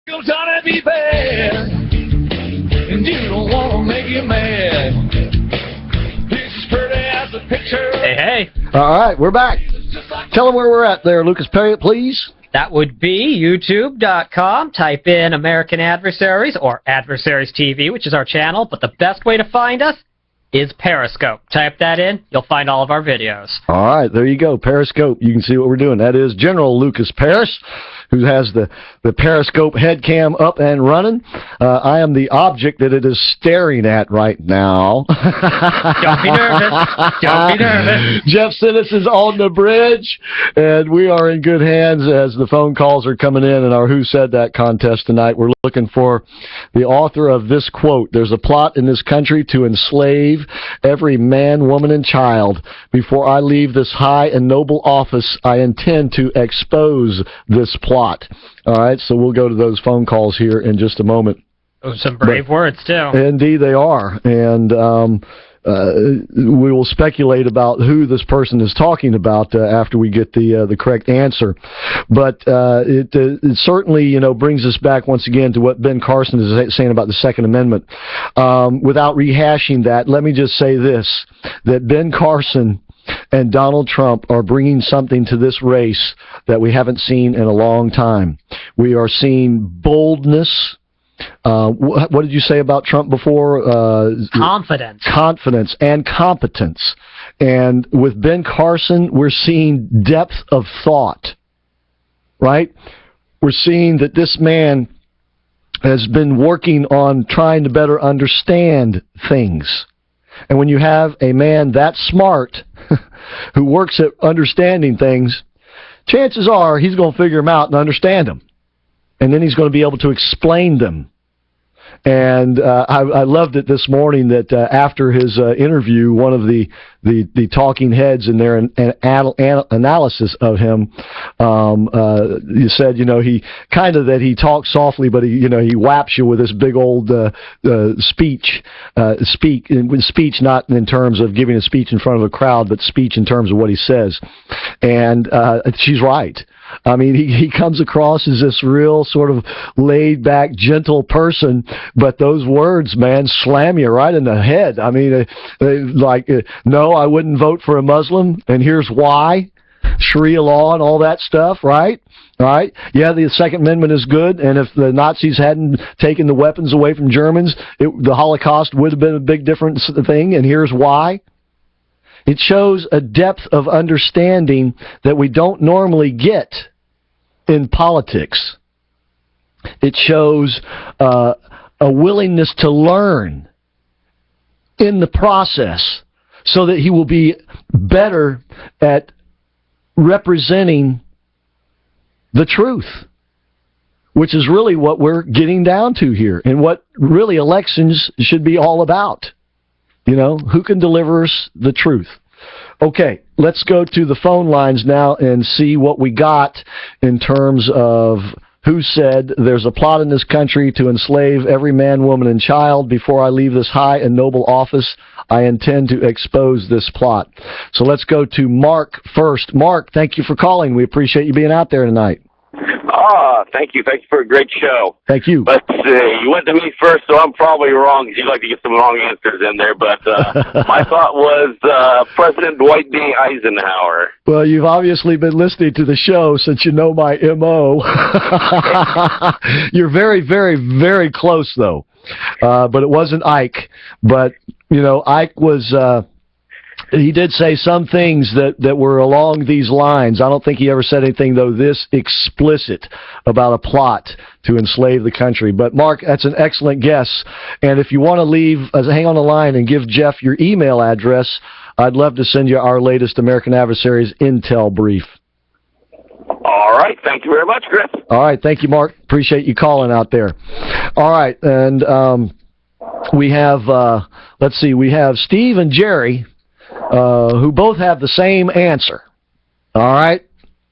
You're trying to be bad, and you don't want to make you mad. This is pretty as a picture. Hey. All right, we're back. Tell them where we're at there, Lucas Perry, please. That would be youtube.com. Type in American Adversaries or Adversaries TV, which is our channel. But the best way to find us is Periscope. Type that in. You'll find all of our videos. All right, there you go, Periscope. You can see what we're doing. That is General Lucas Paris, who has the Periscope head cam up and running. I am the object that it is staring at right now. Don't be nervous. Don't be nervous. Jeff Sinnis is on the bridge, and we are in good hands as the phone calls are coming in in our Who Said That contest tonight. We're looking for the author of this quote. There's a plot in this country to enslave every man, woman, and child. Before I leave this high and noble office, I intend to expose this plot. All right, so we'll go to those phone calls here in just a moment. Some brave words, too. Indeed they are. And we will speculate about who this person is talking about after we get the correct answer. But it certainly, you know, brings us back once again to what Ben Carson is saying about the Second Amendment. Without rehashing that, let me just say this, that Ben Carson and Donald Trump are bringing something to this race that we haven't seen in a long time. We are seeing boldness. What did you say about Trump before? Confidence. Confidence and competence. And with Ben Carson, we're seeing depth of thought, right? We're seeing that this man has been working on trying to better understand things. And when you have a man that smart who works at understanding things, chances are he's going to figure them out and understand them. And then he's going to be able to explain them. And I loved it this morning that after his interview, one of the talking heads in their analysis of him, you said, you know, he kind of that he talks softly, but he whaps you with this big old speech not in terms of giving a speech in front of a crowd, but speech in terms of what he says. And she's right. I mean, he comes across as this real sort of laid-back, gentle person, but those words, man, slam you right in the head. I mean, no, I wouldn't vote for a Muslim, and here's why. Sharia law and all that stuff, right? Right? Yeah, the Second Amendment is good, and if the Nazis hadn't taken the weapons away from Germans, the Holocaust would have been a big different thing, and here's why. It shows a depth of understanding that we don't normally get in politics. It shows a willingness to learn in the process so that he will be better at representing the truth, which is really what we're getting down to here and what really elections should be all about. You know, who can deliver us the truth? Okay, let's go to the phone lines now and see what we got in terms of who said there's a plot in this country to enslave every man, woman, and child. Before I leave this high and noble office, I intend to expose this plot. So let's go to Mark first. Mark, thank you for calling. We appreciate you being out there tonight. Thank you. Thank you for a great show. Thank you. But you went to me first, so I'm probably wrong. You like to get some wrong answers in there. But my thought was President Dwight D. Eisenhower. Well, you've obviously been listening to the show since you know my M.O. You're very, very, very close, though. But it wasn't Ike. But, you know, Ike was... he did say some things that were along these lines. I don't think he ever said anything, though, this explicit about a plot to enslave the country. But, Mark, that's an excellent guess. And if you want to hang on the line and give Jeff your email address, I'd love to send you our latest American Adversaries Intel brief. All right. Thank you very much, Chris. All right. Thank you, Mark. Appreciate you calling out there. All right. And we have, let's see, we have Steve and Jerry, who both have the same answer. All right?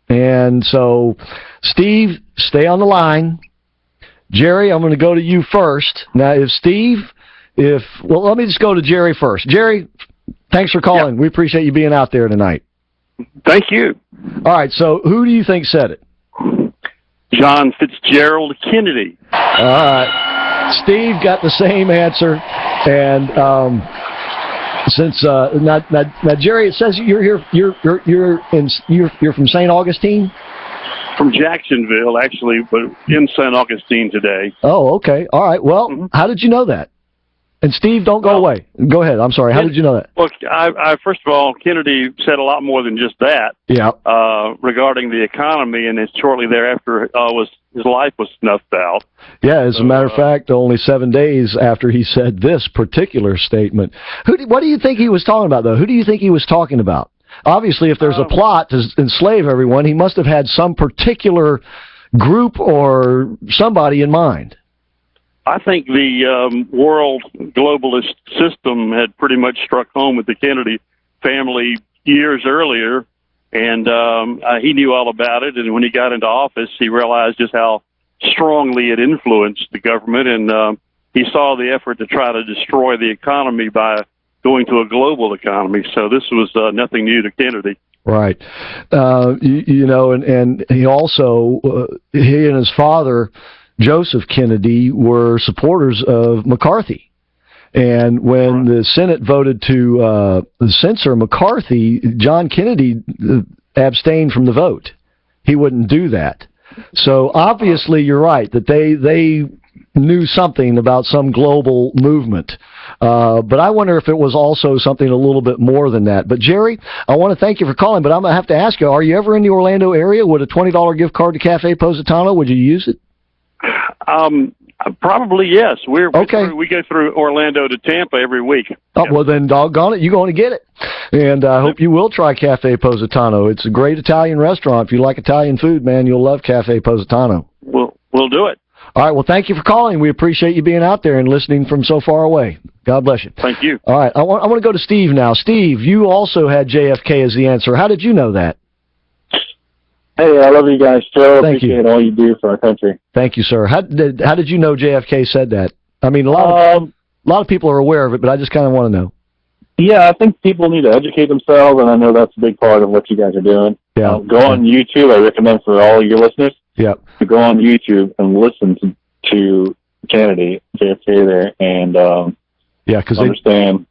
And so, Steve, stay on the line. Jerry, I'm going to go to you first. Now, let me just go to Jerry first. Jerry, thanks for calling. Yep. We appreciate you being out there tonight. Thank you. All right, so who do you think said it? John Fitzgerald Kennedy. All right. Steve got the same answer, and since now Jerry, it says you're from St. Augustine. From Jacksonville, actually, but in St. Augustine today. Oh, okay. All right. Well, how did you know that? And Steve, don't go away. Go ahead. I'm sorry. How did you know that? Look, I first of all, Kennedy said a lot more than just that. Yeah. Regarding the economy, and shortly thereafter, his life was snuffed out. Yeah. As a matter of fact, only 7 days after he said this particular statement. What do you think he was talking about, though? Who do you think he was talking about? Obviously, if there's a plot to enslave everyone, he must have had some particular group or somebody in mind. I think the world globalist system had pretty much struck home with the Kennedy family years earlier, and he knew all about it. And when he got into office, he realized just how strongly it influenced the government, and he saw the effort to try to destroy the economy by going to a global economy. So this was nothing new to Kennedy. Right. You know, and he also, he and his father, Joseph Kennedy, were supporters of McCarthy. And when the Senate voted to censor McCarthy, John Kennedy abstained from the vote. He wouldn't do that. So obviously you're right that they knew something about some global movement. But I wonder if it was also something a little bit more than that. But Jerry, I want to thank you for calling, but I'm going to have to ask you, are you ever in the Orlando area? Would a $20 gift card to Cafe Positano, would you use it? Probably yes. We go through Orlando to Tampa every week. Oh, well then, doggone it, you're going to get it. And I hope you will try Cafe Positano. It's a great Italian restaurant. If you like Italian food, man, you'll love Cafe Positano. We'll do it. All right, well, thank you for calling. We appreciate you being out there and listening from so far away. God bless you. Thank you. All right, I want to go to Steve now. Steve, you also had JFK as the answer. How did you know that? Hey, I love you guys, Joe. Thank Appreciate you. all you do for our country. Thank you, sir. How did you know JFK said that? I mean, a lot of people are aware of it, but I just kind of want to know. Yeah, I think people need to educate themselves, and I know that's a big part of what you guys are doing. Yeah. Go on YouTube. I recommend for all your listeners to go on YouTube and listen to Kennedy, JFK there, and understand.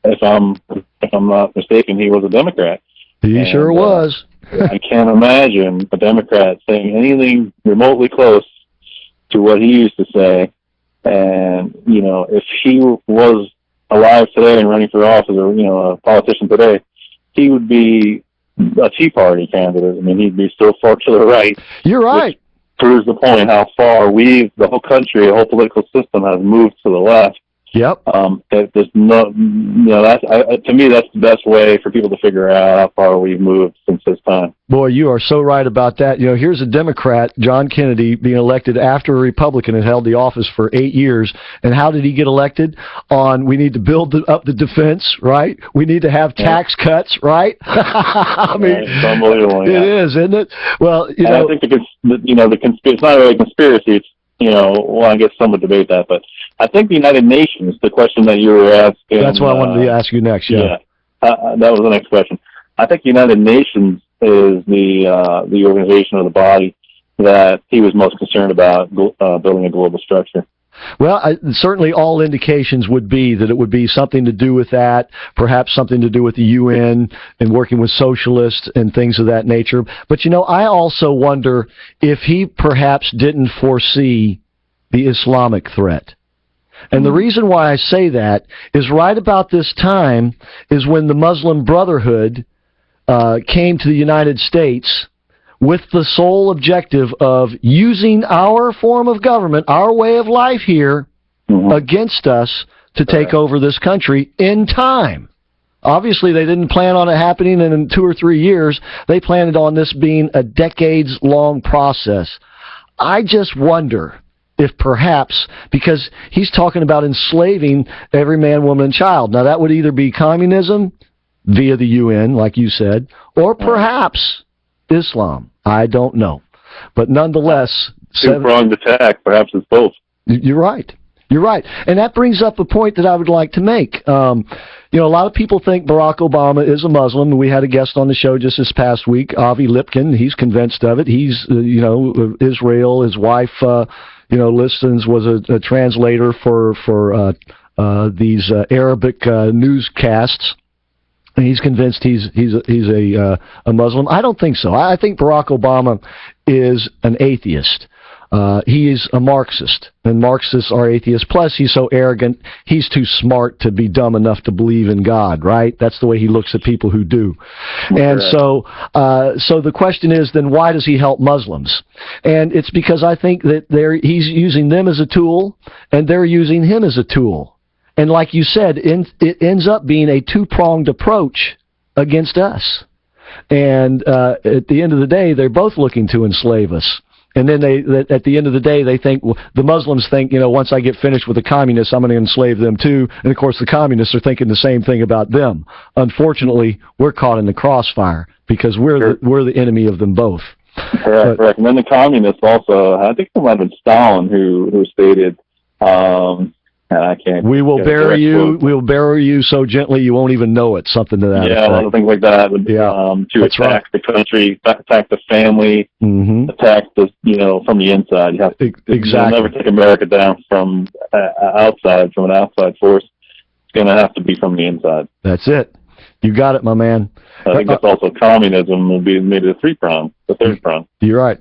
If I'm not mistaken, he was a Democrat. He sure was. I can't imagine a Democrat saying anything remotely close to what he used to say. And, you know, if he was alive today and running for office, or, you know, a politician today, he would be a Tea Party candidate. I mean, he'd be so far to the right. You're right. Which proves the point how far the whole country, the whole political system has moved to the left. Yep. There's no, you know, to me, that's the best way for people to figure out how far we've moved since this time. Boy, you are so right about that. You know, here's a Democrat, John Kennedy, being elected after a Republican had held the office for 8 years. And how did he get elected? We need to build up the defense, right? We need to have tax cuts, right? I mean, it's unbelievable. It is, isn't it? Well, you know, I think it's not really a conspiracy. It's, you know, well, I guess some would debate that, but I think the United Nations, the question that you were asking. That's what I wanted to ask you next, yeah. That was the next question. I think the United Nations is the organization or the body that he was most concerned about building a global structure. Well, certainly all indications would be that it would be something to do with that, perhaps something to do with the UN and working with socialists and things of that nature. But, you know, I also wonder if he perhaps didn't foresee the Islamic threat. And the reason why I say that is right about this time is when the Muslim Brotherhood came to the United States with the sole objective of using our form of government, our way of life here, against us to take over this country in time. Obviously, they didn't plan on it happening in 2 or 3 years. They planned on this being a decades-long process. I just wonder if perhaps, because he's talking about enslaving every man, woman, and child. Now, that would either be communism via the UN, like you said, or perhaps Islam. I don't know. But nonetheless... Two-pronged attack. Perhaps it's both. You're right. You're right. And that brings up a point that I would like to make. A lot of people think Barack Obama is a Muslim. We had a guest on the show just this past week, Avi Lipkin. He's convinced of it. He's, Israel. His wife, listens, was a translator for these Arabic newscasts. And he's convinced he's a Muslim. I don't think so. I think Barack Obama is an atheist. He is a Marxist, and Marxists are atheists. Plus, he's so arrogant, he's too smart to be dumb enough to believe in God, right? That's the way he looks at people who do. And so the question is, then why does he help Muslims? And it's because I think that he's using them as a tool, and they're using him as a tool. And like you said, it ends up being a two-pronged approach against us. And at the end of the day, they're both looking to enslave us. And then at the end of the day, they think, well, the Muslims think, once I get finished with the communists, I'm going to enslave them too. And of course, the communists are thinking the same thing about them. Unfortunately, we're caught in the crossfire because we're the enemy of them both. Correct. And then the communists also, I think it might have been Stalin who stated, and I can't. We will bury you so gently you won't even know it. Something to that effect. Yeah, things like that. To attack the country, attack the family, attack from the inside. You have to exactly. You'll never take America down from outside, from an outside force. It's going to have to be from the inside. That's it. You got it, my man. I think that's also communism will be maybe the third prong. You're right.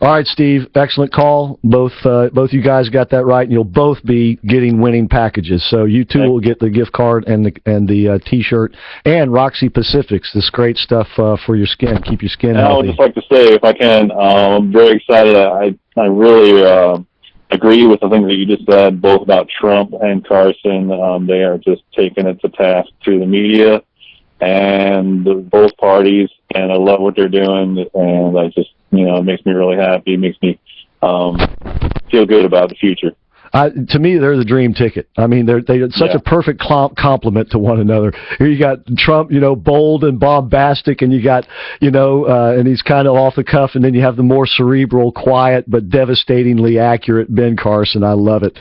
All right, Steve. Excellent call. Both you guys got that right, and you'll both be getting winning packages. So you two will get the gift card and the T-shirt and Roxy Pacifics. This great stuff for your skin. Keep your skin healthy. I would just like to say, if I can, I'm very excited. I really agree with the things that you just said, both about Trump and Carson. They are just taking it to task to the media and both parties, and I love what they're doing, and I just, it makes me really happy. It makes me feel good about the future. To me, they're the dream ticket. I mean, they're such a perfect complement to one another. Here you got Trump, bold and bombastic, and you got, and he's kind of off the cuff, and then you have the more cerebral, quiet, but devastatingly accurate Ben Carson. I love it.